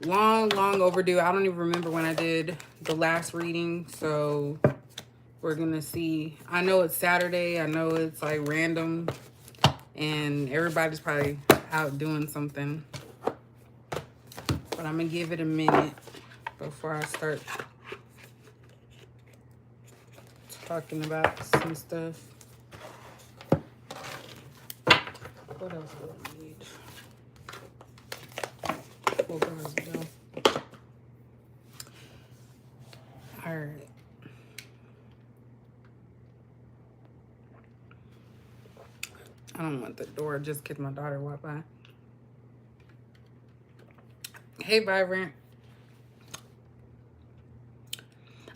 long overdue. I don't even remember when I did the last reading, so we're gonna see. I know it's Saturday. I know it's like random, and everybody's probably out doing something. But I'm gonna give it a minute before I start talking about some stuff. What else do I need? All right. I don't want the door just because my daughter walked by. Hey, Vibrant.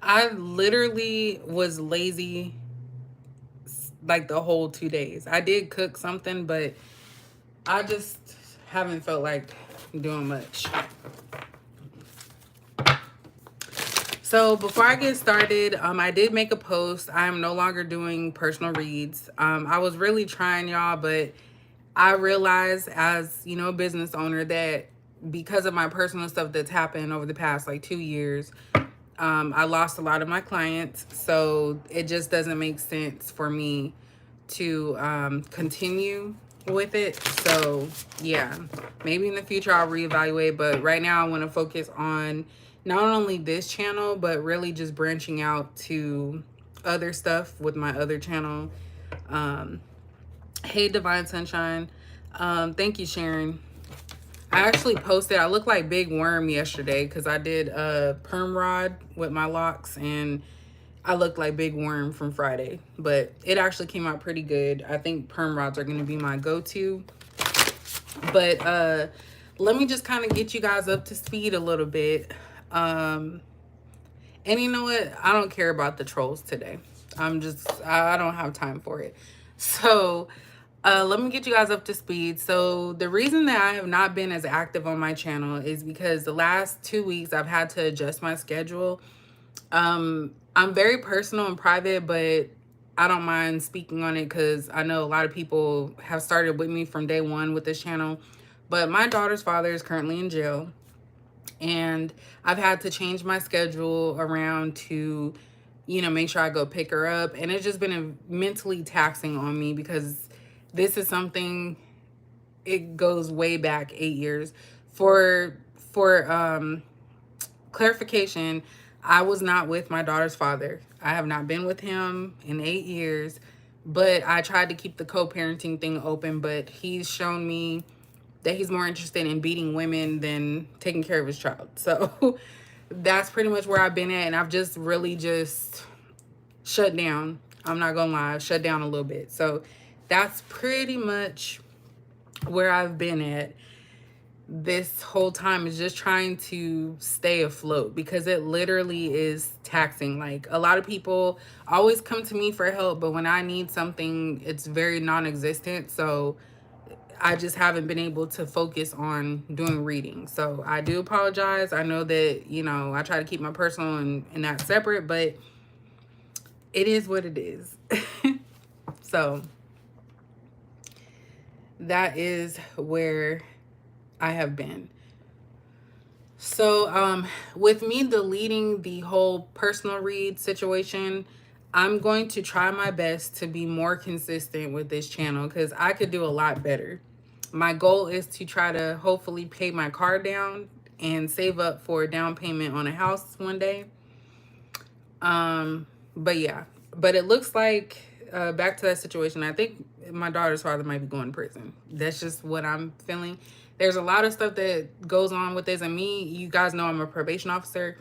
I literally was lazy like the whole 2 days. I did cook something, but I just haven't felt like doing much. So before I get started, I did make a post. I am no longer doing personal reads. I was really trying, y'all, but I realized as, you know, a business owner that because of my personal stuff that's happened over the past like 2 years, I lost a lot of my clients. So it just doesn't make sense for me to continue with it. So yeah, maybe in the future I'll reevaluate, but right now I want to focus on not only this channel, but really just branching out to other stuff with my other channel. Hey, Divine Sunshine. Thank you, Sharon. I actually posted, I looked like Big Worm yesterday because I did a perm rod with my locks, and I looked like Big Worm from Friday, but it actually came out pretty good. I think perm rods are going to be my go-to. But let me just kind of get you guys up to speed a little bit. And you know what? I don't care about the trolls today. I don't have time for it. So let me get you guys up to speed. So the reason that I have not been as active on my channel is because the last 2 weeks I've had to adjust my schedule. I'm very personal and private, but I don't mind speaking on it because I know a lot of people have started with me from day one with this channel. But my daughter's father is currently in jail, and I've had to change my schedule around to, you know, make sure I go pick her up. And it's just been mentally taxing on me because this is something, it goes way back 8 years. For clarification, I was not with my daughter's father. I have not been with him in 8 years, but I tried to keep the co-parenting thing open, but he's shown me that he's more interested in beating women than taking care of his child. So that's pretty much where I've been at, and I've just really just shut down. I'm not gonna lie, I've shut down a little bit. So that's pretty much where I've been at this whole time, is just trying to stay afloat because it literally is taxing. Like, a lot of people always come to me for help, but when I need something, it's very non-existent. So I just haven't been able to focus on doing reading. So I do apologize. I know that, you know, I try to keep my personal and that separate, but it is what it is. So that is where I have been. So with me deleting the whole personal read situation, I'm going to try my best to be more consistent with this channel because I could do a lot better. My goal is to try to hopefully pay my car down and save up for a down payment on a house one day. But yeah, but it looks like back to that situation, I think my daughter's father might be going to prison. That's just what I'm feeling. There's a lot of stuff that goes on with this, and me, you guys know I'm a probation officer.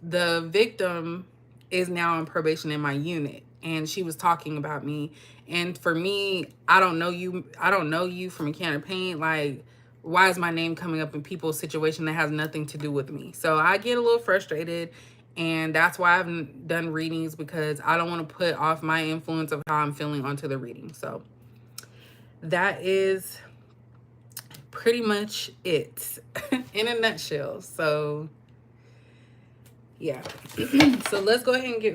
The victim is now on probation in my unit, and she was talking about me. And for me, I don't know you from a can of paint. Like, why is my name coming up in people's situation that has nothing to do with me? So I get a little frustrated, and that's why I haven't done readings, because I don't want to put off my influence of how I'm feeling onto the reading. So that is pretty much it in a nutshell. So yeah. So let's go ahead and get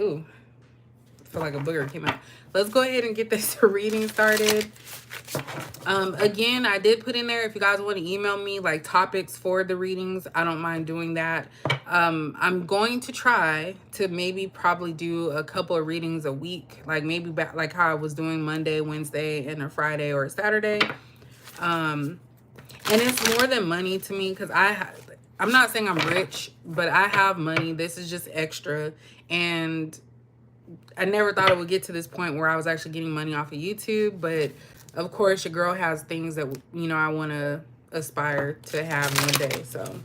feel like a booger came out. Let's go ahead and get this reading started. Again, I did put in there, if you guys want to email me like topics for the readings, I don't mind doing that. I'm going to try to probably do a couple of readings a week, like maybe back like how I was doing Monday, Wednesday, and a Friday or a Saturday. And it's more than money to me, because I'm not saying I'm rich, but I have money. This is just extra. And I never thought it would get to this point where I was actually getting money off of YouTube. But of course, your girl has things that, you know, I want to aspire to have one day. So,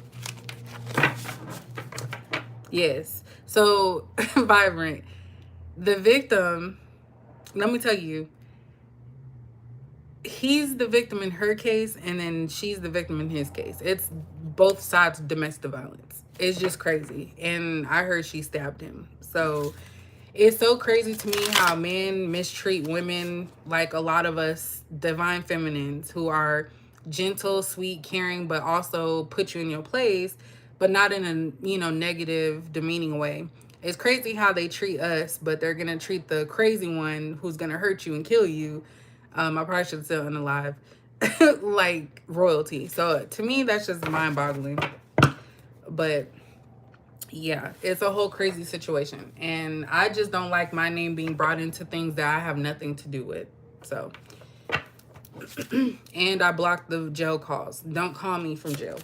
yes. So, Vibrant. The victim, let me tell you, he's the victim in her case, and then she's the victim in his case. It's both sides of domestic violence. It's just crazy. And I heard she stabbed him. So it's so crazy to me how men mistreat women, like a lot of us divine feminines who are gentle, sweet, caring, but also put you in your place, but not in a, you know, negative, demeaning way. It's crazy how they treat us, but they're gonna treat the crazy one who's gonna hurt you and kill you. I probably should have said unalive, like royalty. So to me, that's just mind-boggling. But yeah, it's a whole crazy situation. And I just don't like my name being brought into things that I have nothing to do with. So, and I blocked the jail calls. Don't call me from jail.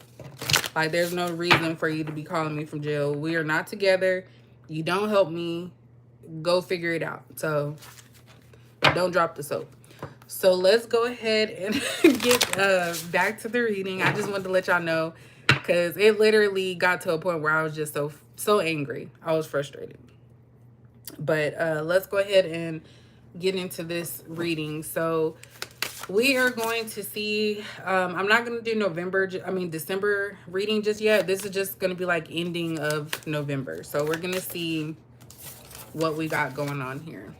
Like, there's no reason for you to be calling me from jail. We are not together. You don't help me. Go figure it out. So, don't drop the soap. So, let's go ahead and get back to the reading. I just wanted to let y'all know, because it literally got to a point where I was just so angry. I was frustrated. But let's go ahead and get into this reading. So we are going to see, I'm not going to do December reading just yet. This is just going to be like ending of November. So we're going to see what we got going on here.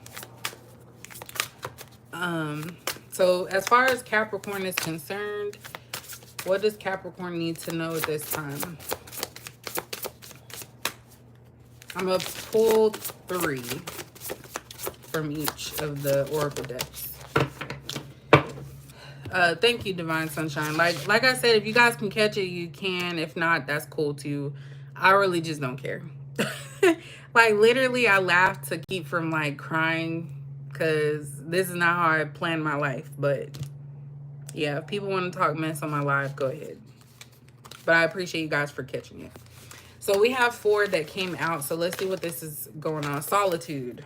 So as far as Capricorn is concerned, what does Capricorn need to know at this time? I'm going to pull 3 from each of the Oracle decks. Thank you, Divine Sunshine. Like I said, if you guys can catch it, you can. If not, that's cool too. I really just don't care. Like, literally, I laugh to keep from like crying, because this is not how I planned my life. But yeah, if people want to talk mess on my live, go ahead. But I appreciate you guys for catching it. So we have 4 that came out. So let's see what this is going on. Solitude.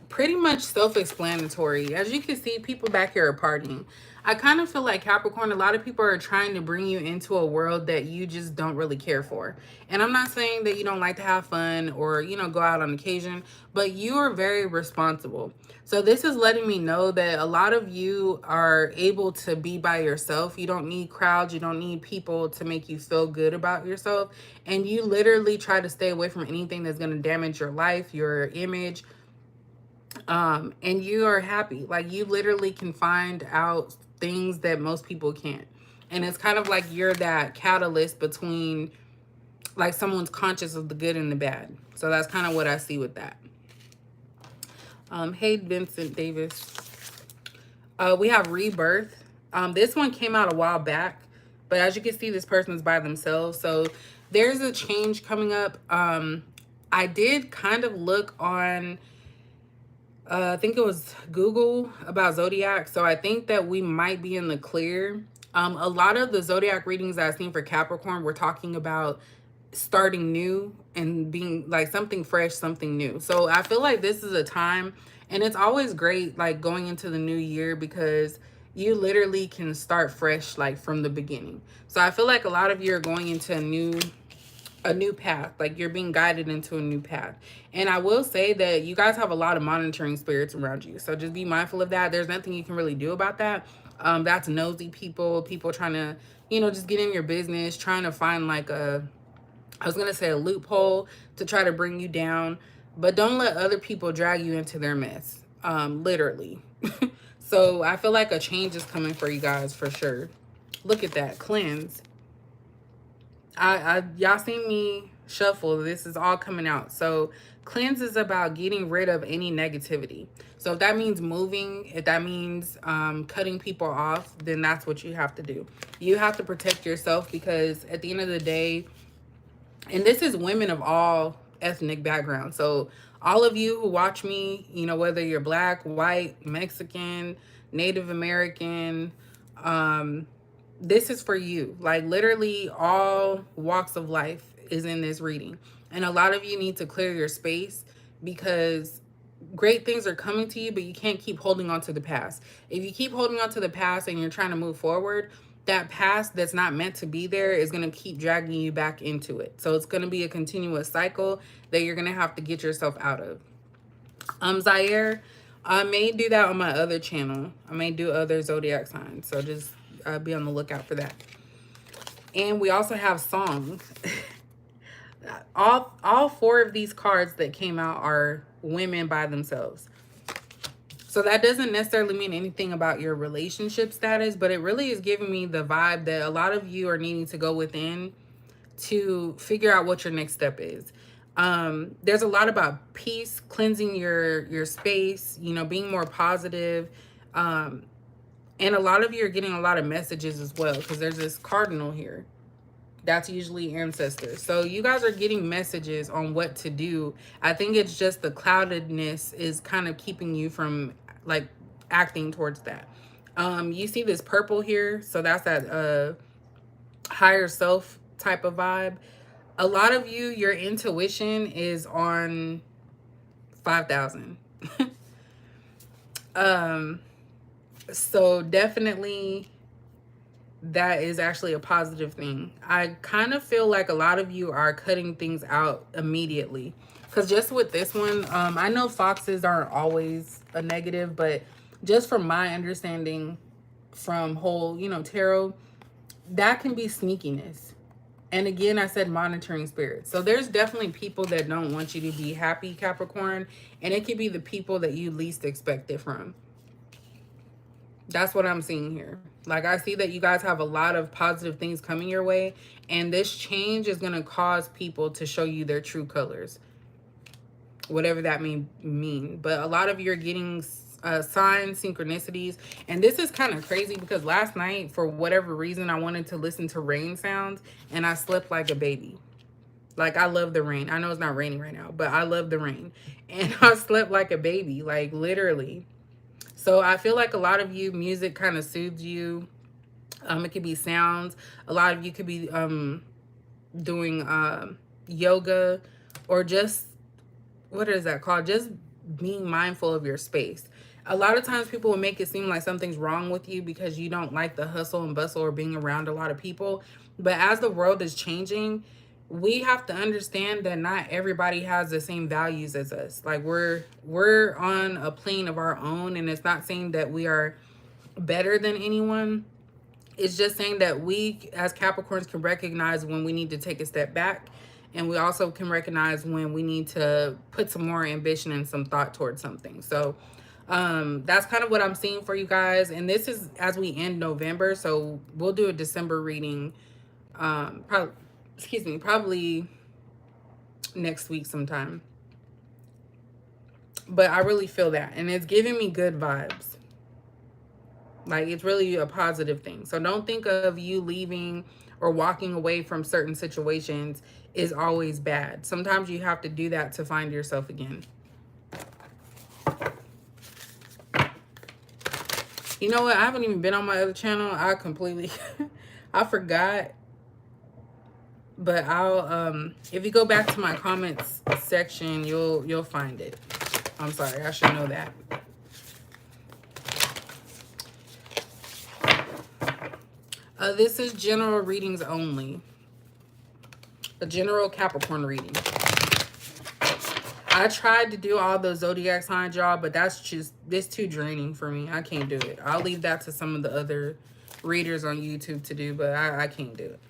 Pretty much self-explanatory. As you can see, people back here are partying. I kind of feel like Capricorn, a lot of people are trying to bring you into a world that you just don't really care for. And I'm not saying that you don't like to have fun or, you know, go out on occasion, but you are very responsible. So this is letting me know that a lot of you are able to be by yourself. You don't need crowds. You don't need people to make you feel good about yourself. And you literally try to stay away from anything that's going to damage your life, your image. And you are happy. Like, you literally can find out things that most people can't. And it's kind of like you're that catalyst between, like, someone's conscious of the good and the bad. So that's kind of what I see with that. Hey, Vincent Davis. We have Rebirth. This one came out a while back, but as you can see, this person's by themselves. So there's a change coming up. I did kind of look on, I think it was Google, about Zodiac. So I think that we might be in the clear. A lot of the Zodiac readings that I've seen for Capricorn were talking about starting new and being like something fresh, something new. So I feel like this is a time, and it's always great like going into the new year, because you literally can start fresh, like from the beginning. So I feel like a lot of you are going into a new path, like you're being guided into a new path. And I will say that you guys have a lot of monitoring spirits around you, so just be mindful of that. There's nothing you can really do about that. That's nosy people trying to, you know, just get in your business, trying to find like a loophole to try to bring you down. But don't let other people drag you into their mess, literally. So I feel like a change is coming for you guys for sure. Look at that, cleanse. Y'all seen me shuffle, this is all coming out. So cleanse is about getting rid of any negativity. So if that means moving, if that means cutting people off, then that's what you have to do. You have to protect yourself, because at the end of the day, and this is women of all ethnic backgrounds. So all of you who watch me, you know, whether you're black, white, Mexican, Native American, this is for you. Like literally all walks of life is in this reading. And a lot of you need to clear your space, because great things are coming to you, but you can't keep holding on to the past. If you keep holding on to the past and you're trying to move forward, that past that's not meant to be there is going to keep dragging you back into it. So it's going to be a continuous cycle that you're going to have to get yourself out of. Zaire, I may do that on my other channel. I may do other zodiac signs. So just be on the lookout for that. And we also have songs. all four of these cards that came out are women by themselves. So that doesn't necessarily mean anything about your relationship status, but it really is giving me the vibe that a lot of you are needing to go within to figure out what your next step is. There's a lot about peace, cleansing your space, you know, being more positive. And a lot of you are getting a lot of messages as well, because there's this cardinal here. That's usually ancestors. So you guys are getting messages on what to do. I think it's just the cloudedness is kind of keeping you from like acting towards that. You see this purple here. So that's that higher self type of vibe. A lot of you, your intuition is on 5,000. So definitely that is actually a positive thing. I kind of feel like a lot of you are cutting things out immediately, because just with this one, I know foxes aren't always a negative, but just from my understanding from whole, you know, tarot, that can be sneakiness. And again, I said monitoring spirits. So there's definitely people that don't want you to be happy, Capricorn, and it could be the people that you least expect it from. That's what I'm seeing here. Like, I see that you guys have a lot of positive things coming your way, and this change is going to cause people to show you their true colors, whatever that may mean. But a lot of you are getting signs, synchronicities, and this is kind of crazy because last night, for whatever reason, I wanted to listen to rain sounds, and I slept like a baby. Like, I love the rain. I know it's not raining right now, but I love the rain. And I slept like a baby, like literally. So I feel like a lot of you, music kind of soothes you. It could be sounds. A lot of you could be doing yoga, or just, what is that called? Just being mindful of your space. A lot of times people will make it seem like something's wrong with you because you don't like the hustle and bustle or being around a lot of people. But as the world is changing, we have to understand that not everybody has the same values as us. Like, we're on a plane of our own, and it's not saying that we are better than anyone. It's just saying that we as Capricorns can recognize when we need to take a step back, and we also can recognize when we need to put some more ambition and some thought towards something. So that's kind of what I'm seeing for you guys. And this is as we end November, so we'll do a December reading probably next week sometime. But I really feel that, and it's giving me good vibes. Like, it's really a positive thing. So don't think of you leaving or walking away from certain situations is always bad. Sometimes you have to do that to find yourself again. You know what? I haven't even been on my other channel. I completely I forgot. But I'll if you go back to my comments section, you'll find it. I'm sorry, I should know that. This is general readings only. A general Capricorn reading. I tried to do all the zodiac signs, y'all, but that's too draining for me. I can't do it. I'll leave that to some of the other readers on YouTube to do, but I can't do it.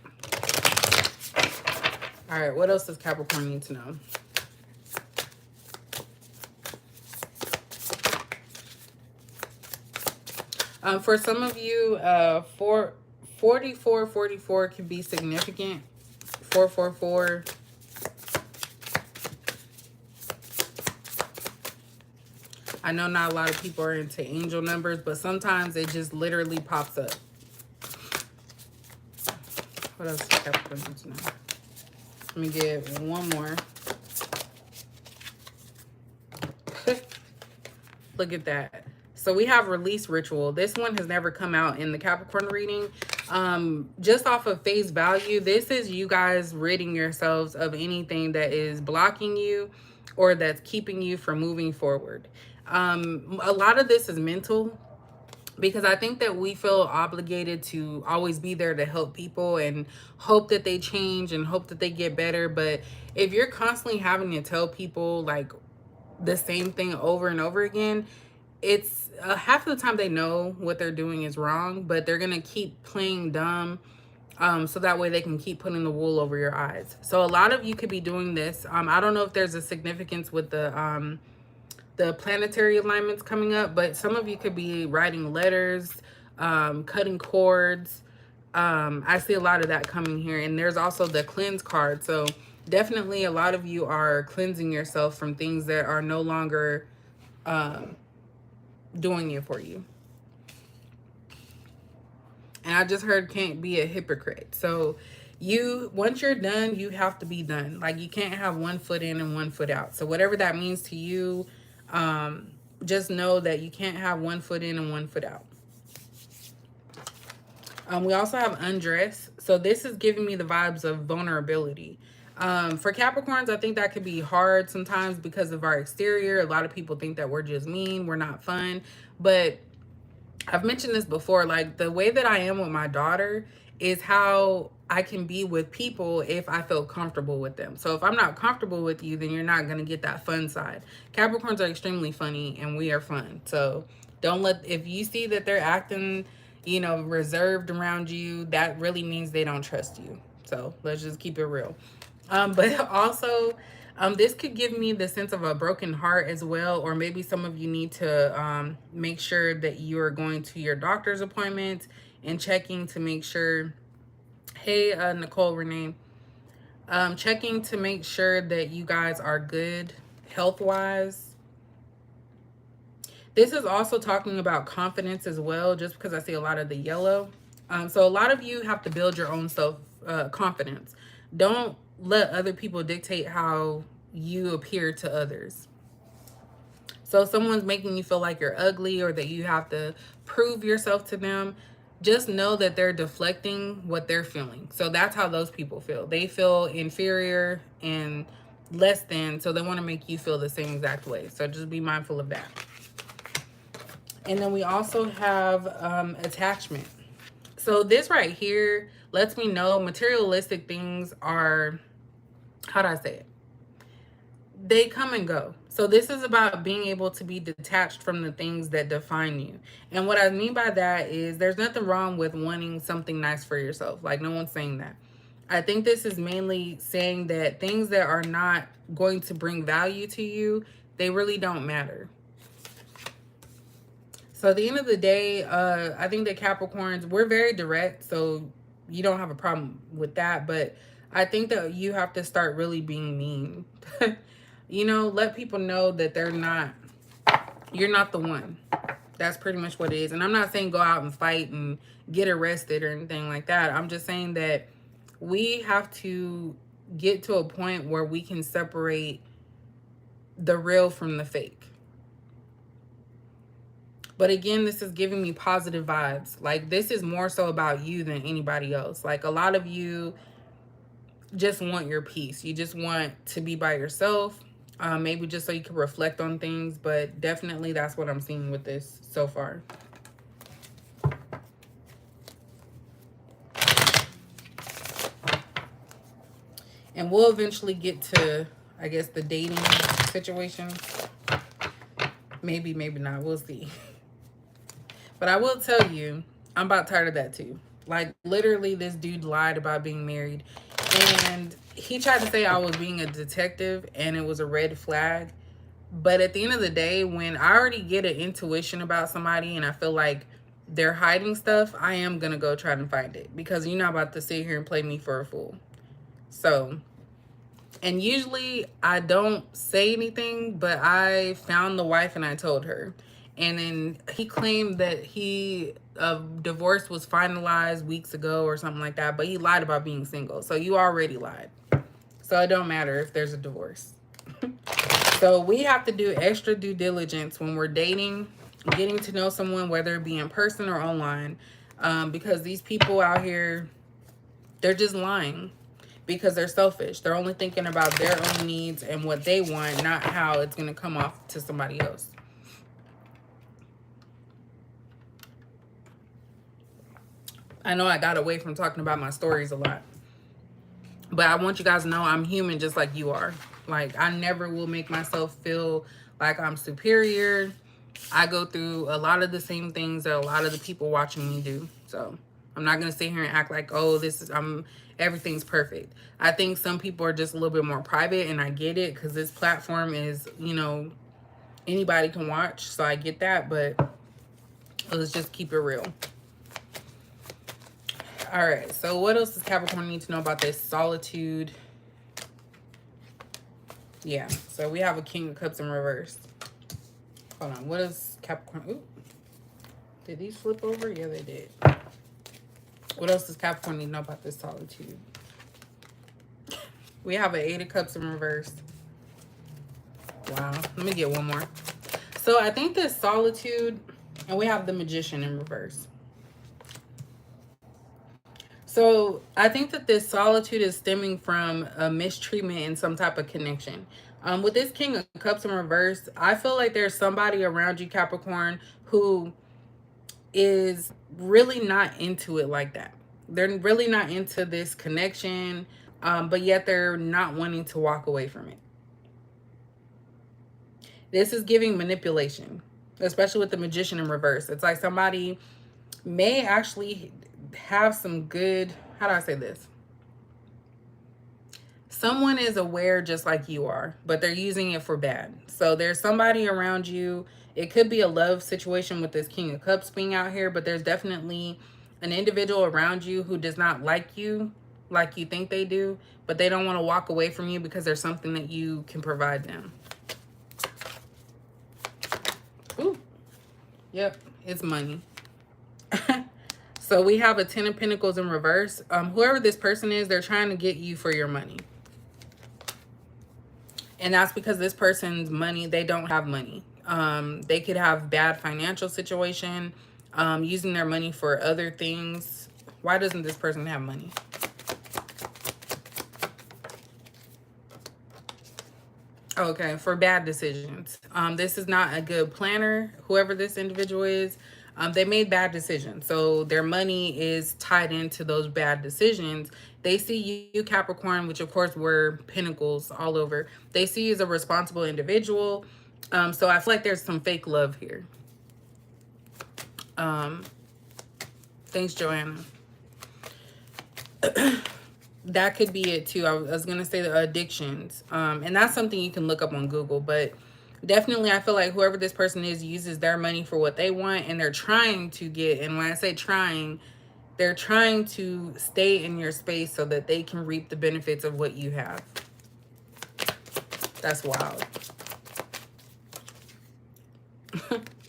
All right, what else does Capricorn need to know? For some of you, 4444 can be significant. 444. I know not a lot of people are into angel numbers, but sometimes it just literally pops up. What else does Capricorn need to know? Let me get one more. Look at that. So we have release ritual. This one has never come out in the Capricorn reading. Just off of face value, this is you guys ridding yourselves of anything that is blocking you or that's keeping you from moving forward. A lot of this is mental, because I think that we feel obligated to always be there to help people and hope that they change and hope that they get better. But if you're constantly having to tell people like the same thing over and over again, it's half of the time they know what they're doing is wrong, but they're gonna keep playing dumb, so that way they can keep putting the wool over your eyes. So a lot of you could be doing this. I don't know if there's a significance with the planetary alignments coming up, but some of you could be writing letters, cutting cords. I see a lot of that coming here. And there's also the cleanse card. So definitely a lot of you are cleansing yourself from things that are no longer doing it for you. And I just heard can't be a hypocrite. So once you're done, you have to be done. Like, you can't have one foot in and one foot out. So whatever that means to you, just know that you can't have one foot in and one foot out. We also have undress. So this is giving me the vibes of vulnerability. For Capricorns, I think that could be hard sometimes because of our exterior. A lot of people think that we're just mean, we're not fun. But I've mentioned this before, like the way that I am with my daughter is how I can be with people if I feel comfortable with them. So if I'm not comfortable with you, then you're not going to get that fun side. Capricorns are extremely funny and we are fun. So if you see that they're acting, reserved around you, that really means they don't trust you. So let's just keep it real. But also, this could give me the sense of a broken heart as well, or maybe some of you need to make sure that you are going to your doctor's appointments and checking to make sure, hey, Nicole Renee, checking to make sure that you guys are good health-wise. This is also talking about confidence as well, just because I see a lot of the yellow. So a lot of you have to build your own self-confidence. Don't let other people dictate how you appear to others. So if someone's making you feel like you're ugly or that you have to prove yourself to them, just know that they're deflecting what they're feeling. So that's how those people feel. They feel inferior and less than, so they want to make you feel the same exact way. So just be mindful of that. And then we also have attachment. So this right here lets me know materialistic things are, how do I say it? They come and go. So this is about being able to be detached from the things that define you. And what I mean by that is there's nothing wrong with wanting something nice for yourself. Like, no one's saying that. I think this is mainly saying that things that are not going to bring value to you, they really don't matter. So at the end of the day, I think that Capricorns, we're very direct, so you don't have a problem with that. But I think that you have to start really being mean. Let people know that you're not the one. That's pretty much what it is. And I'm not saying go out and fight and get arrested or anything like that. I'm just saying that we have to get to a point where we can separate the real from the fake. But again, this is giving me positive vibes. Like, this is more so about you than anybody else. Like, a lot of you just want your peace. You just want to be by yourself. Maybe just so you can reflect on things. But definitely that's what I'm seeing with this so far. And we'll eventually get to, I guess, the dating situation. Maybe, maybe not. We'll see. But I will tell you, I'm about tired of that too. Like, literally, this dude lied about being married. And he tried to say I was being a detective and it was a red flag. But at the end of the day, when I already get an intuition about somebody and I feel like they're hiding stuff, I am going to go try and find it. Because you're not about to sit here and play me for a fool. So And usually I don't say anything, but I found the wife and I told her. And then he claimed that divorce was finalized weeks ago or something like that, but he lied about being single. So you already lied. So it don't matter if there's a divorce. So we have to do extra due diligence when we're dating, getting to know someone, whether it be in person or online, because these people out here, they're just lying because they're selfish. They're only thinking about their own needs and what they want, not how it's going to come off to somebody else. I know I got away from talking about my stories a lot, but I want you guys to know I'm human just like you are. Like, I never will make myself feel like I'm superior. I go through a lot of the same things that a lot of the people watching me do. So I'm not going to sit here and act like, oh, everything's perfect. I think some people are just a little bit more private, and I get it because this platform is, anybody can watch. So I get that, but let's just keep it real. All right, so what else does Capricorn need to know about this solitude? Yeah, so we have a King of Cups in reverse. Hold on, what is Capricorn? Ooh, did these flip over? Yeah, they did. What else does Capricorn need to know about this solitude? We have an Eight of Cups in reverse. Wow, let me get one more. So I think this solitude, and we have the Magician in reverse. So I think that this solitude is stemming from a mistreatment and some type of connection. With this King of Cups in reverse, I feel like there's somebody around you, Capricorn, who is really not into it like that. They're really not into this connection, but yet they're not wanting to walk away from it. This is giving manipulation, especially with the Magician in reverse. It's like somebody may actually have some good, how do I say this? Someone is aware just like you are, but they're using it for bad. So there's somebody around you. It could be a love situation with this King of Cups being out here, but there's definitely an individual around you who does not like you think they do, but they don't want to walk away from you because there's something that you can provide them. Ooh. Yep, it's money. So we have a Ten of Pentacles in reverse. Whoever this person is, they're trying to get you for your money. And that's because this person's money, they don't have money. They could have bad financial situation, using their money for other things. Why doesn't this person have money? Okay, for bad decisions. This is not a good planner. Whoever this individual is, they made bad decisions. So their money is tied into those bad decisions. They see you, Capricorn, which of course were pentacles all over. They see you as a responsible individual. So I feel like there's some fake love here. Thanks, Joanna. That could be it too. I was going to say the addictions. And that's something you can look up on Google, but definitely I feel like whoever this person is uses their money for what they want, and they're trying to get, and when I say trying, they're trying to stay in your space so that they can reap the benefits of what you have. That's wild.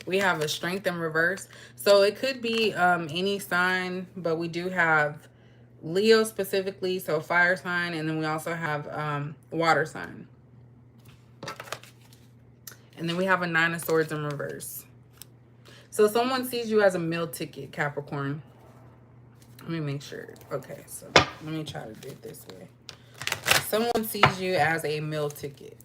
We have a Strength in reverse. So it could be any sign, but we do have Leo specifically, so fire sign, and then we also have water sign. And then we have a Nine of Swords in reverse. So someone sees you as a meal ticket, Capricorn. Let me make sure. Okay, so let me try to do it this way. Someone sees you as a meal ticket.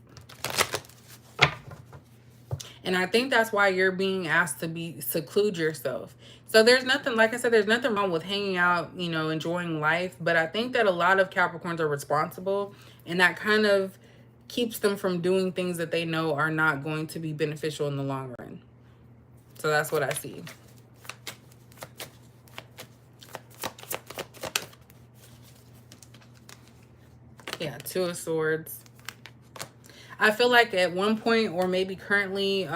And I think that's why you're being asked to seclude yourself. So there's nothing, like I said, there's nothing wrong with hanging out, enjoying life. But I think that a lot of Capricorns are responsible, and that kind of keeps them from doing things that they know are not going to be beneficial in the long run. So that's what I see. Yeah, Two of Swords. I feel like at one point, or maybe currently,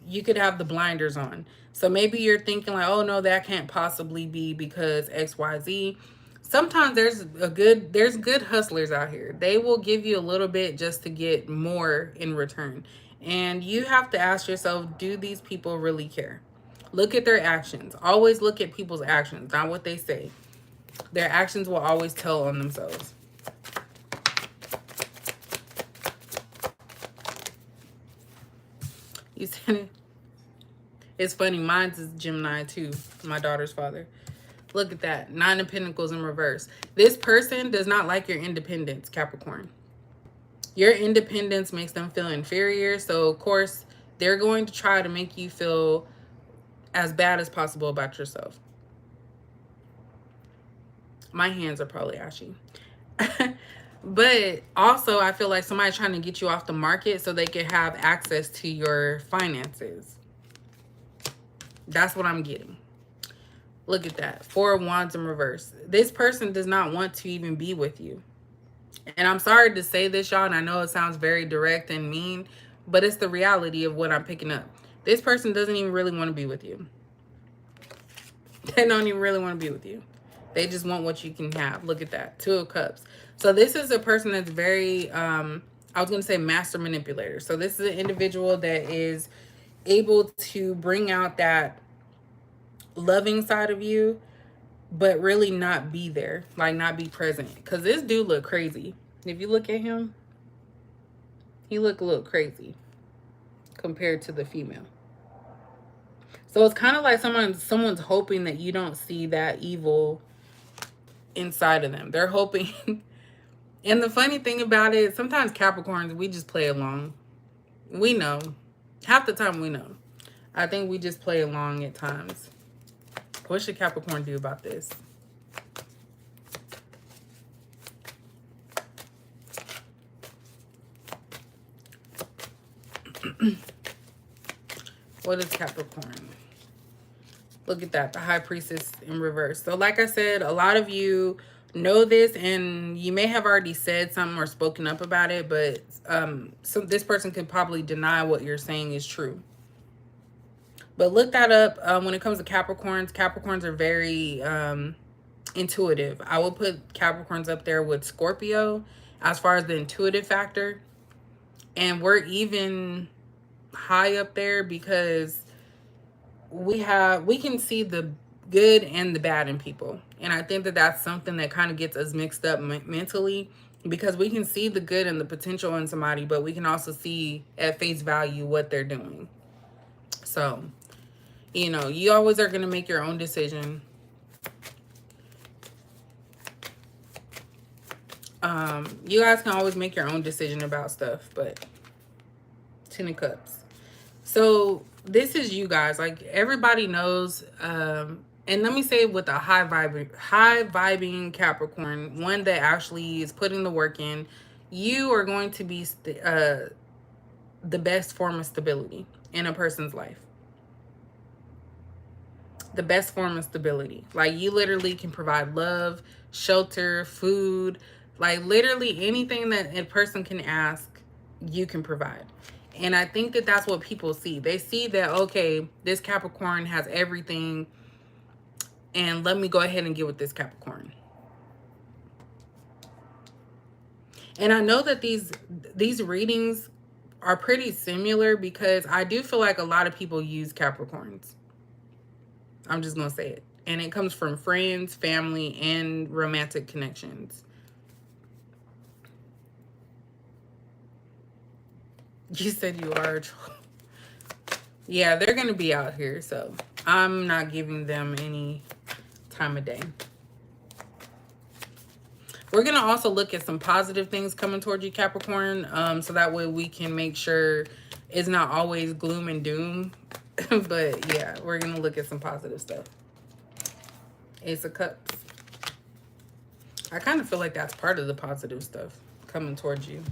you could have the blinders on. So maybe you're thinking like, oh no, that can't possibly be because XYZ. sometimes there's good hustlers out here. They will give you a little bit just to get more in return. And you have to ask yourself, do these people really care? Look at their actions. Always look at people's actions, not what they say. Their actions will always tell on themselves. You said it. It's funny. Mine's is Gemini too. My daughter's father. Look at that. 9 of Pentacles in reverse. This person does not like your independence, Capricorn. Your independence makes them feel inferior. So, of course, they're going to try to make you feel as bad as possible about yourself. My hands are probably ashy. But also, I feel like somebody's trying to get you off the market so they can have access to your finances. That's what I'm getting. Look at that. 4 of Wands in reverse. This person does not want to even be with you. And I'm sorry to say this, y'all, and I know it sounds very direct and mean, but it's the reality of what I'm picking up. This person doesn't even really want to be with you. They don't even really want to be with you. They just want what you can have. Look at that. 2 of Cups. So this is a person that's very, I was going to say master manipulator. So this is an individual that is able to bring out that loving side of you, but really not be there, like not be present. Because this dude look crazy. If you look at him, he look a little crazy compared to the female. So it's kind of like someone's hoping that you don't see that evil inside of them. They're hoping. And the funny thing about it, sometimes Capricorns, we just play along. We know. Half the time we know. I think we just play along at times. What should Capricorn do about this? What is Capricorn? Look at that. The High Priestess in reverse. So like I said, a lot of you know this, and you may have already said something or spoken up about it, but so this person could probably deny what you're saying is true. But look that up. When it comes to Capricorns, Capricorns are very intuitive. I will put Capricorns up there with Scorpio as far as the intuitive factor. And we're even high up there because we can see the good and the bad in people. And I think that that's something that kind of gets us mixed up mentally, because we can see the good and the potential in somebody, but we can also see at face value what they're doing. So, you know, you always are going to make your own decision. You guys can always make your own decision about stuff, but 10 of Cups. So this is you guys. Like, everybody knows, and let me say, with a high vibing Capricorn, one that actually is putting the work in, you are going to be the best form of stability in a person's life. The best form of stability. Like, you literally can provide love, shelter, food, like literally anything that a person can ask, you can provide. And I think that that's what people see. They see that, okay, this Capricorn has everything, and let me go ahead and get with this Capricorn. And I know that these readings are pretty similar, because I do feel like a lot of people use Capricorns. I'm just going to say it. And it comes from friends, family, and romantic connections. You said you are a troll. Yeah, they're going to be out here, so I'm not giving them any time of day. We're going to also look at some positive things coming towards you, Capricorn, so that way we can make sure it's not always gloom and doom. But yeah, we're going to look at some positive stuff. Ace of Cups. I kind of feel like that's part of the positive stuff coming towards you.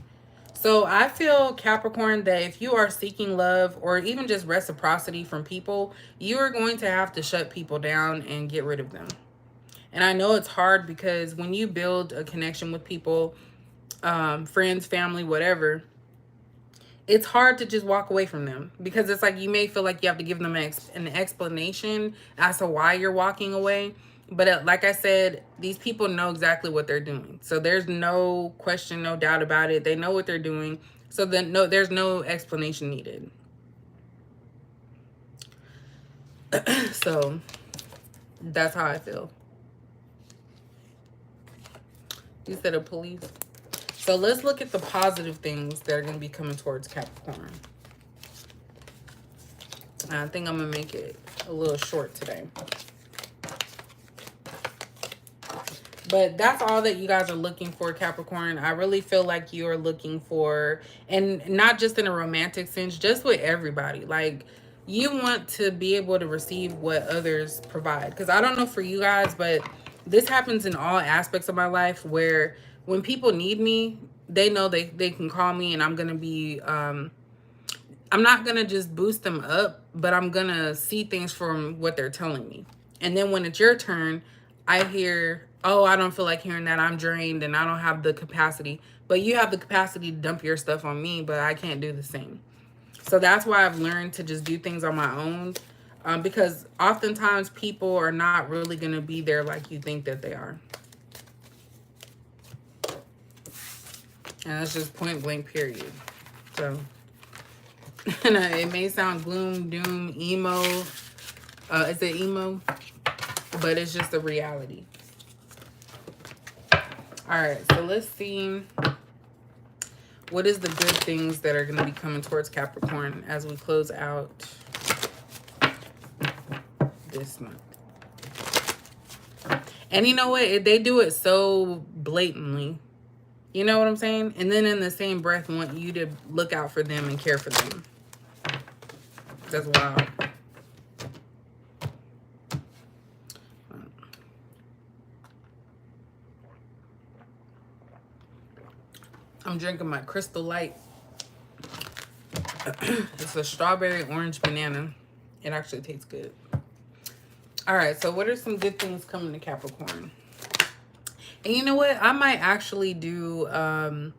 So I feel, Capricorn, that if you are seeking love or even just reciprocity from people, you are going to have to shut people down and get rid of them. And I know it's hard, because when you build a connection with people, friends, family, whatever, it's hard to just walk away from them, because it's like you may feel like you have to give them an explanation as to why you're walking away. But like I said, these people know exactly what they're doing. So there's no question, no doubt about it. They know what they're doing. So then there's no explanation needed. So that's how I feel. You said a police. So let's look at the positive things that are going to be coming towards Capricorn. I think I'm going to make it a little short today. But that's all that you guys are looking for, Capricorn. I really feel like you are looking for, and not just in a romantic sense, just with everybody. Like, you want to be able to receive what others provide. Because I don't know for you guys, but this happens in all aspects of my life where when people need me, they know they can call me, and I'm going to be, I'm not going to just boost them up, but I'm going to see things from what they're telling me. And then when it's your turn, I hear, oh, I don't feel like hearing that. I'm drained and I don't have the capacity. But you have the capacity to dump your stuff on me, but I can't do the same. So that's why I've learned to just do things on my own. Because oftentimes people are not really going to be there like you think that they are. And that's just point blank, period. So, and it may sound gloom, doom, emo. Is it emo? But it's just a reality. All right, so let's see. What is the good things that are going to be coming towards Capricorn as we close out this month? And you know what? They do it so blatantly. You know what I'm saying? And then in the same breath, want you to look out for them and care for them. That's wild. I'm drinking my Crystal Light. It's a strawberry orange banana. It actually tastes good. All right, so what are some good things coming to Capricorn? And you know what? I might actually do a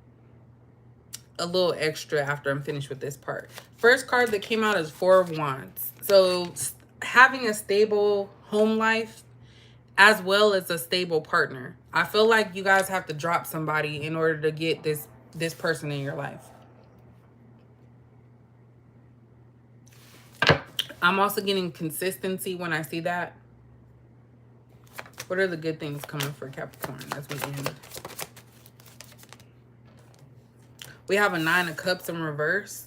little extra after I'm finished with this part. First card that came out is Four of Wands. So having a stable home life as well as a stable partner. I feel like you guys have to drop somebody in order to get this person in your life. I'm also getting consistency when I see that. What are the good things coming for Capricorn as we end? We have a Nine of Cups in reverse.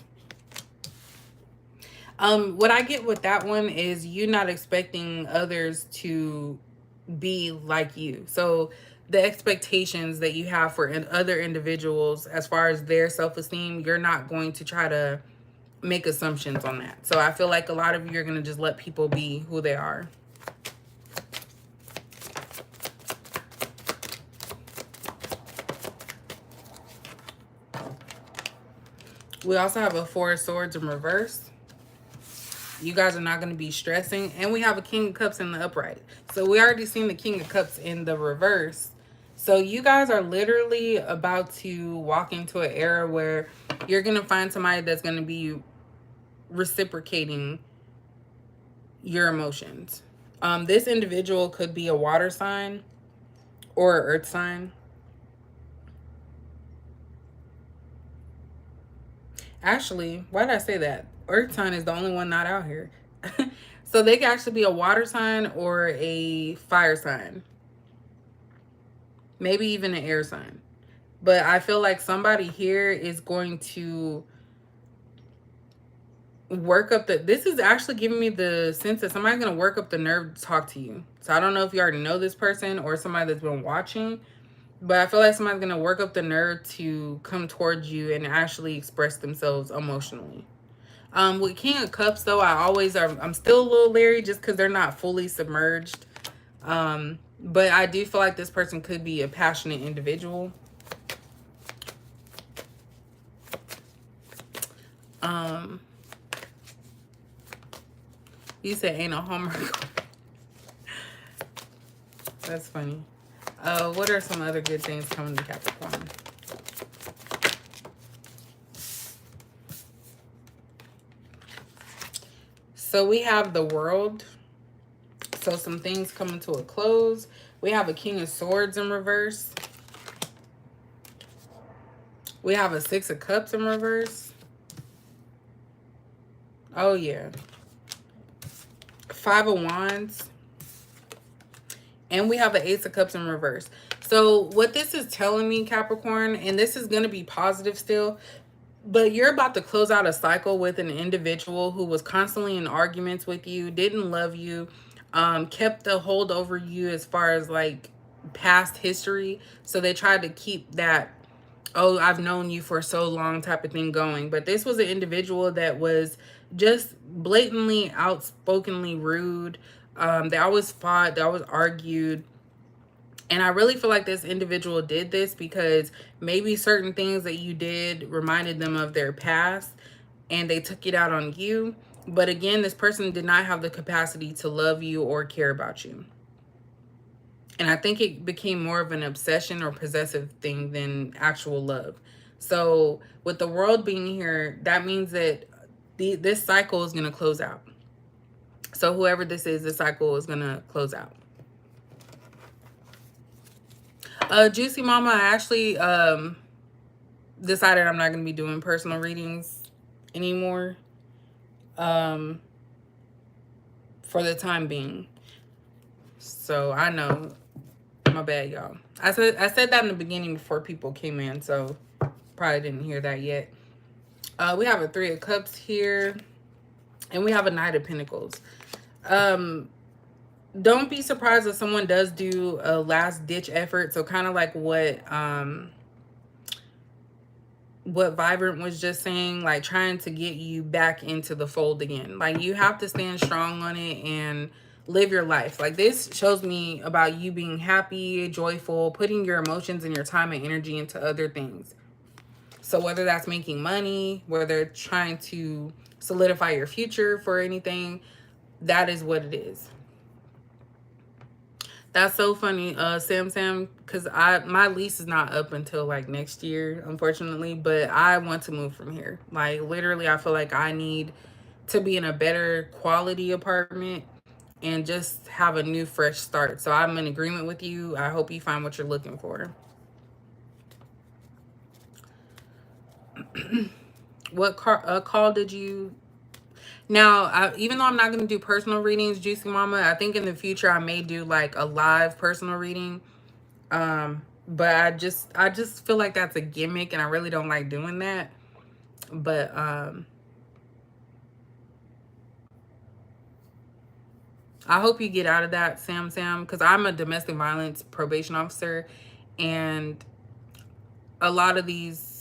What I get with that one is you not expecting others to be like you. So the expectations that you have for other individuals as far as their self-esteem, you're not going to try to make assumptions on that. So I feel like a lot of you are going to just let people be who they are. We also have a Four of Swords in reverse. You guys are not going to be stressing. And we have a King of Cups in the upright. So we already seen the King of Cups in the reverse. So you guys are literally about to walk into an era where you're going to find somebody that's going to be reciprocating your emotions. This individual could be a water sign or an earth sign. Actually, why did I say that? Earth sign is the only one not out here. So they could actually be a water sign or a fire sign. Maybe even an air sign. But I feel like somebody here is going to work up the... This is actually giving me the sense that somebody's going to work up the nerve to talk to you. So I don't know if you already know this person or somebody that's been watching. But I feel like somebody's going to work up the nerve to come towards you and actually express themselves emotionally. With King of Cups, though, I'm still a little leery just because they're not fully submerged. But I do feel like this person could be a passionate individual. You said ain't no homework. That's funny. What are some other good things coming to Capricorn? So we have the World. So some things coming to a close. We have a King of Swords in reverse. We have a Six of Cups in reverse. Oh, yeah. Five of Wands. And we have an Ace of Cups in reverse. So what this is telling me, Capricorn, and this is going to be positive still, but you're about to close out a cycle with an individual who was constantly in arguments with you, didn't love you, kept a hold over you as far as like past history. So they tried to keep that, oh, I've known you for so long type of thing going. But this was an individual that was just blatantly, outspokenly rude. They always fought, they always argued. And I really feel like this individual did this because maybe certain things that you did reminded them of their past and they took it out on you. But again, this person did not have the capacity to love you or care about you. And I think it became more of an obsession or possessive thing than actual love. So with the world being here, that means that this cycle is going to close out. So whoever this is, this cycle is going to close out. Juicy Mama, I actually decided I'm not going to be doing personal readings anymore for the time being. So I know, my bad, y'all. I said that in the beginning before people came in, so probably didn't hear that yet. We have a Three of Cups here, and we have a Knight of Pentacles. Don't be surprised if someone does do a last ditch effort. So kind of like what Vibrant was just saying, like trying to get you back into the fold again. Like you have to stand strong on it and live your life. Like this shows me about you being happy, joyful, putting your emotions and your time and energy into other things. So whether that's making money, whether trying to solidify your future for anything, that is what it is. That's so funny, Sam, because my lease is not up until like next year, unfortunately, but I want to move from here. Like literally, I feel like I need to be in a better quality apartment and just have a new fresh start. So I'm in agreement with you. I hope you find what you're looking for. What call did you... Now, even though I'm not going to do personal readings, Juicy Mama, I think in the future I may do like a live personal reading. But I just feel like that's a gimmick and I really don't like doing that. But I hope you get out of that, Sam, because I'm a domestic violence probation officer, and a lot of these...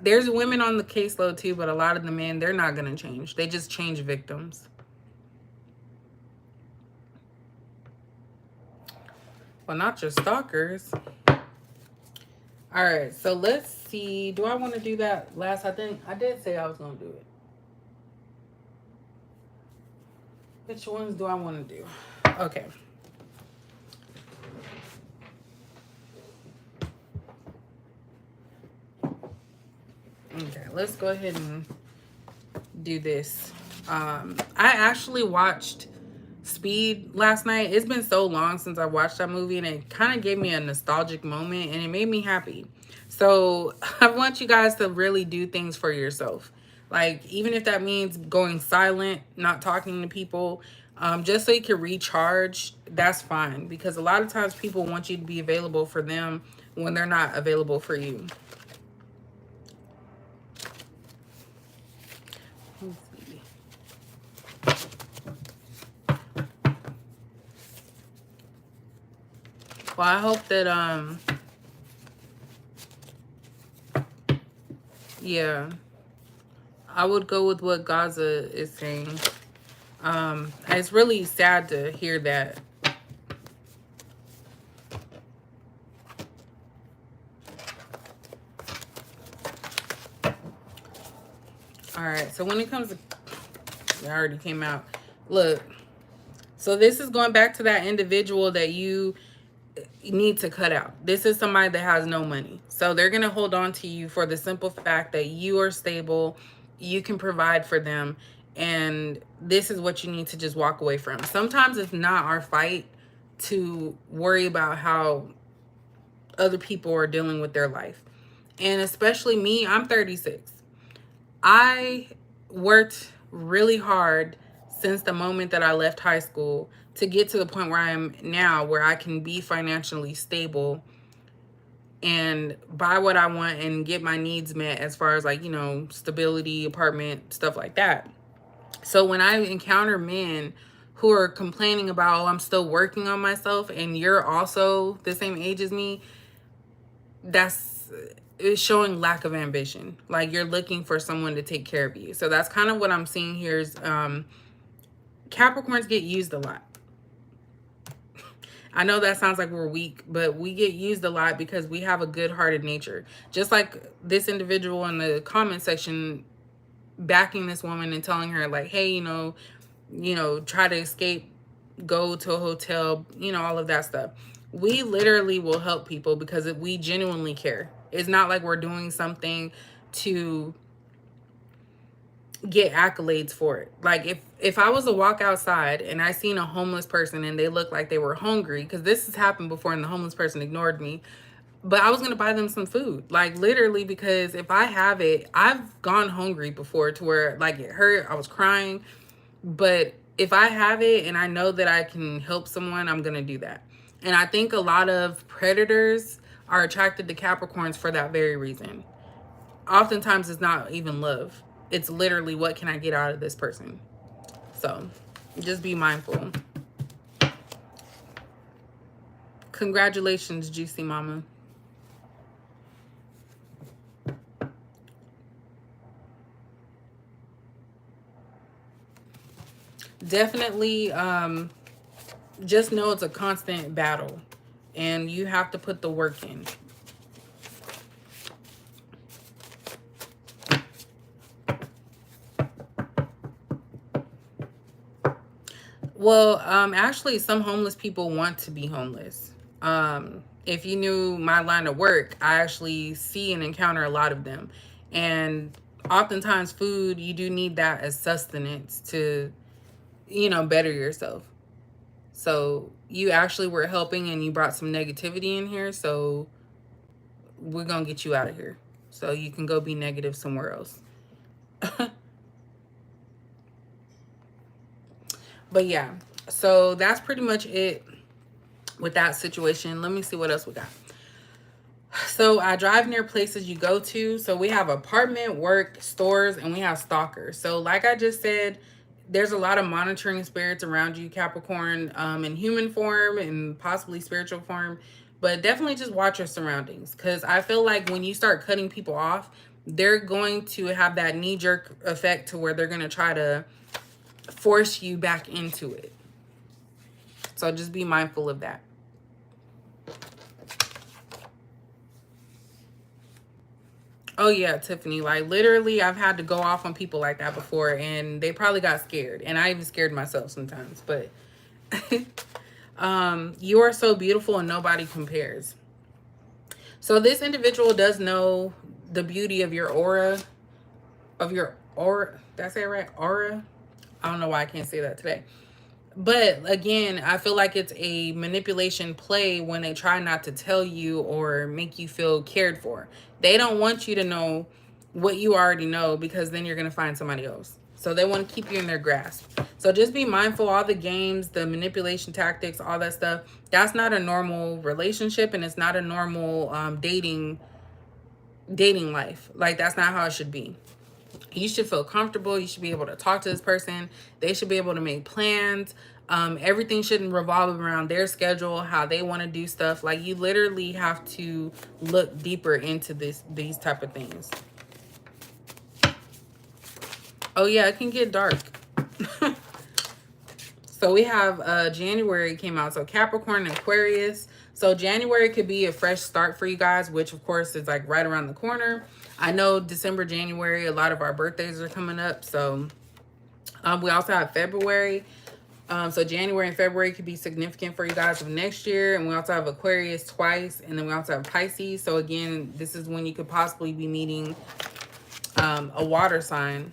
There's women on the caseload too, but a lot of the men, they're not going to change. They just change victims. Well, not your stalkers. All right, so let's see. Do I want to do that last? I think I did say I was going to do it. Which ones do I want to do? Okay. Okay, let's go ahead and do this. I actually watched Speed last night. It's been so long since I watched that movie, and it kind of gave me a nostalgic moment, and it made me happy. So I want you guys to really do things for yourself. Like, even if that means going silent, not talking to people, just so you can recharge, that's fine. Because a lot of times people want you to be available for them when they're not available for you. Well, I hope that, yeah, I would go with what Gaza is saying. It's really sad to hear that. All right, so when it comes to... It already came out. Look, so this is going back to that individual that you need to cut out. This is somebody that has no money. So they're going to hold on to you for the simple fact that you are stable, you can provide for them, And this is what you need to just walk away from. Sometimes it's not our fight to worry about how other people are dealing with their life. And especially me, I'm 36. I worked really hard since the moment that I left high school to get to the point where I am now, where I can be financially stable and buy what I want and get my needs met as far as, like, you know, stability, apartment, stuff like that. So when I encounter men who are complaining about, oh, I'm still working on myself, and you're also the same age as me, that's it's showing lack of ambition. Like, you're looking for someone to take care of you. So that's kind of what I'm seeing here is Capricorns get used a lot. I know that sounds like we're weak, but we get used a lot because we have a good-hearted nature. Just like this individual in the comment section backing this woman and telling her, like, hey, try to escape, go to a hotel, all of that stuff. We literally will help people because we genuinely care. It's not like we're doing something to get accolades for it. Like, if I was to walk outside and I seen a homeless person and they looked like they were hungry, because this has happened before and the homeless person ignored me, but I was going to buy them some food. Like, literally, because if I have it, I've gone hungry before to where, like, it hurt, I was crying. But if I have it and I know that I can help someone, I'm going to do that. And I think a lot of predators are attracted to Capricorns for that very reason. Oftentimes, it's not even love. It's literally, what can I get out of this person? So, just be mindful. Congratulations, Juicy Mama. Definitely, just know it's a constant battle. And you have to put the work in. Well, actually, some homeless people want to be homeless. If you knew my line of work, I actually see and encounter a lot of them. And oftentimes food, you do need that as sustenance to, better yourself. So you actually were helping and you brought some negativity in here. So we're going to get you out of here. So you can go be negative somewhere else. But yeah, so that's pretty much it with that situation. Let me see what else we got. So I drive near places you go to. So we have apartment, work, stores, and we have stalkers. So like I just said, there's a lot of monitoring spirits around you, Capricorn, in human form and possibly spiritual form. But definitely just watch your surroundings, because I feel like when you start cutting people off, they're going to have that knee-jerk effect to where they're going to try to force you back into it. So just be mindful of that. Oh yeah, Tiffany, like literally I've had to go off on people like that before, and they probably got scared, and I even scared myself sometimes. But you are so beautiful and nobody compares. So this individual does know the beauty of your aura, did I say it right? Aura? I don't know why I can't say that today. But again, I feel like it's a manipulation play when they try not to tell you or make you feel cared for. They don't want you to know what you already know, because then you're going to find somebody else. So they want to keep you in their grasp. So just be mindful, all the games, the manipulation tactics, all that stuff. That's not a normal relationship, and it's not a normal dating life. Like, that's not how it should be. You should feel comfortable. You should be able to talk to this person. They should be able to make plans. Everything shouldn't revolve around their schedule, how they want to do stuff. Like, you literally have to look deeper into these type of things. Oh yeah, it can get dark. So we have January came out. So Capricorn and Aquarius. So January could be a fresh start for you guys, which of course is like right around the corner. I know December, January, a lot of our birthdays are coming up. So we also have February. So January and February could be significant for you guys of next year. And we also have Aquarius twice. And then we also have Pisces. So again, this is when you could possibly be meeting a water sign.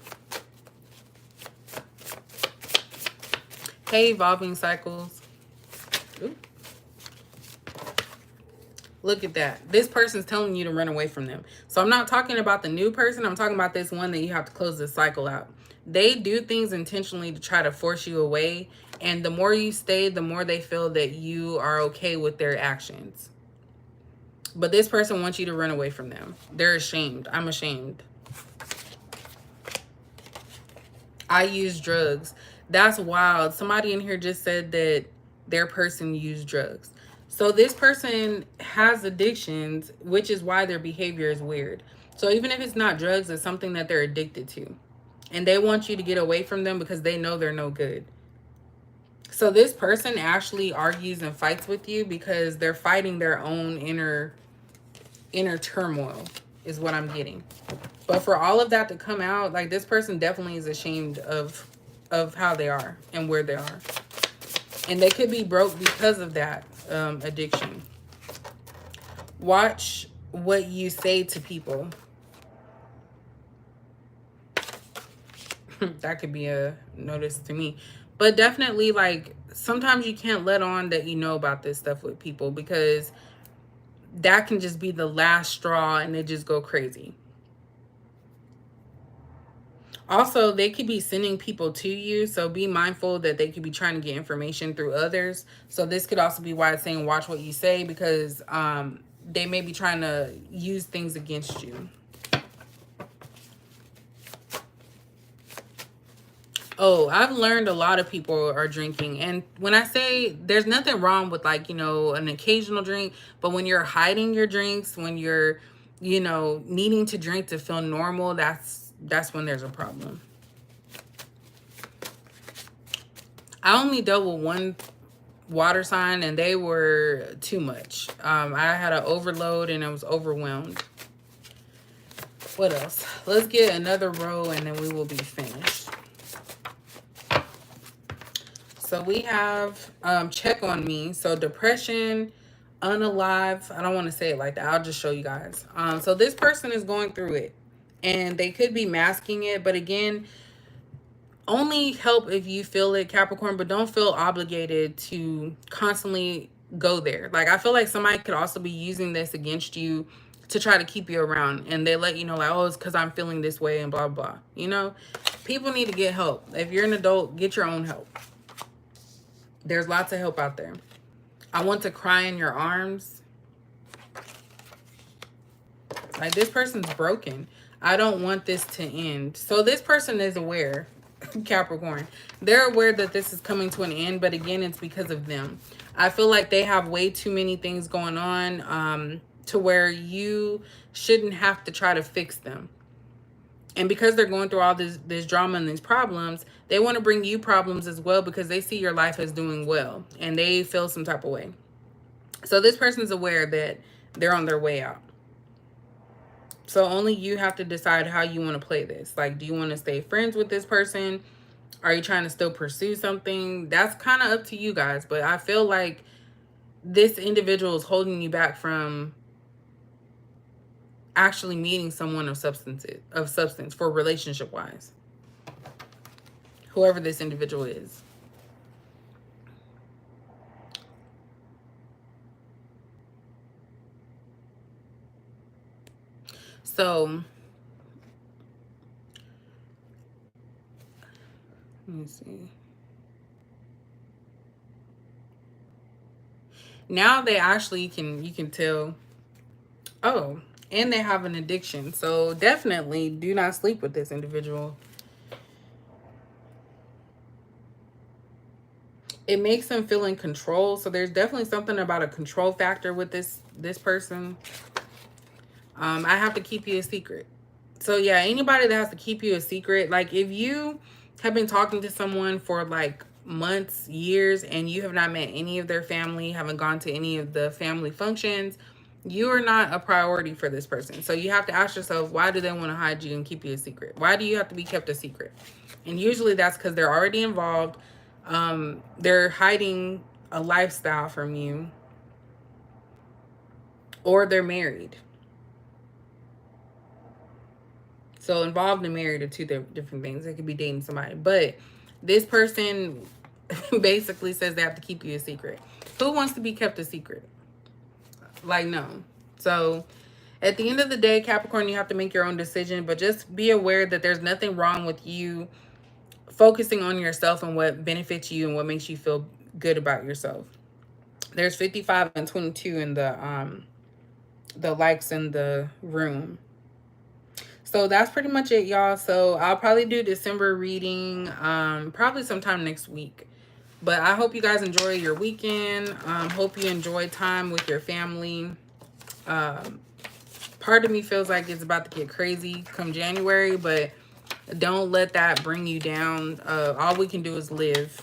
Hey, evolving cycles. Ooh. Look at that. This person's telling you to run away from them. So I'm not talking about the new person. I'm talking about this one that you have to close this cycle out. They do things intentionally to try to force you away. And the more you stay, the more they feel that you are okay with their actions. But this person wants you to run away from them. They're ashamed. I'm ashamed. I use drugs. That's wild. Somebody in here just said that their person used drugs. So this person has addictions, which is why their behavior is weird. So even if it's not drugs, it's something that they're addicted to. And they want you to get away from them because they know they're no good. So this person actually argues and fights with you because they're fighting their own inner turmoil is what I'm getting. But for all of that to come out, like, this person definitely is ashamed of how they are and where they are. And they could be broke because of that addiction. Watch what you say to people. That could be a notice to me. But definitely, like, sometimes you can't let on that you know about this stuff with people, because that can just be the last straw and they just go crazy. Also, they could be sending people to you, so be mindful that they could be trying to get information through others. So this could also be why it's saying watch what you say, because they may be trying to use things against you. Oh, I've learned a lot of people are drinking. And when I say there's nothing wrong with, like, you know, an occasional drink, but when you're hiding your drinks, when you're, you know, needing to drink to feel normal, that's when there's a problem. I only dealt with one water sign and they were too much. I had an overload and I was overwhelmed. What else? Let's get another row and then we will be finished. So we have check on me. So depression, unalive. I don't want to say it like that. I'll just show you guys. So this person is going through it and they could be masking it. But again, only help if you feel it, Capricorn, but don't feel obligated to constantly go there. Like, I feel like somebody could also be using this against you to try to keep you around, and they let you know, like, oh, it's because I'm feeling this way and blah, blah. You know, people need to get help. If you're an adult, get your own help. There's lots of help out there. I want to cry in your arms. Like, this person's broken. I don't want this to end. So this person is aware, Capricorn. They're aware that this is coming to an end, but again, it's because of them. I feel like they have way too many things going on to where you shouldn't have to try to fix them. And because they're going through all this drama and these problems, they want to bring you problems as well, because they see your life as doing well and they feel some type of way. So this person's aware that they're on their way out. So only you have to decide how you want to play this. Like, do you want to stay friends with this person? Are you trying to still pursue something? That's kind of up to you guys. But I feel like this individual is holding you back from actually meeting someone of substance for relationship wise. Whoever this individual is. So let me see. Now they actually you can tell. Oh, and they have an addiction. So definitely do not sleep with this individual. It makes them feel in control. So there's definitely something about a control factor with this person. I have to keep you a secret. So yeah, anybody that has to keep you a secret, like, if you have been talking to someone for like months, years, and you have not met any of their family, haven't gone to any of the family functions, you are not a priority for this person. So you have to ask yourself, why do they want to hide you and keep you a secret? Why do you have to be kept a secret? And usually that's because they're already involved. They're hiding a lifestyle from you, or they're married. So involved and married are two different things. They could be dating somebody. But this person basically says they have to keep you a secret. Who wants to be kept a secret? Like, no. So at the end of the day, Capricorn, you have to make your own decision, but just be aware that there's nothing wrong with you focusing on yourself and what benefits you and what makes you feel good about yourself. There's 55 and 22 in the likes in the room. So that's pretty much it, y'all. So I'll probably do December reading probably sometime next week. But I hope you guys enjoy your weekend. Hope you enjoy time with your family. Part of me feels like it's about to get crazy come January, but don't let that bring you down. All we can do is live.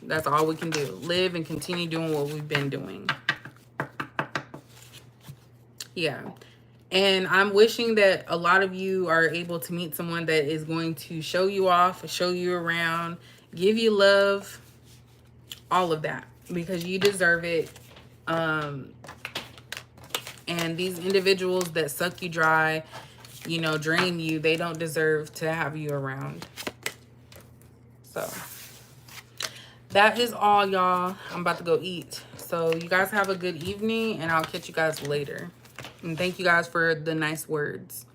That's all we can do. Live and continue doing what we've been doing. Yeah. And I'm wishing that a lot of you are able to meet someone that is going to show you off, show you around, give you love, all of that, because you deserve it. And these individuals that suck you dry, you know, drain you, they don't deserve to have you around. So that is all, y'all. I'm about to go eat. So you guys have a good evening, and I'll catch you guys later. And thank you guys for the nice words.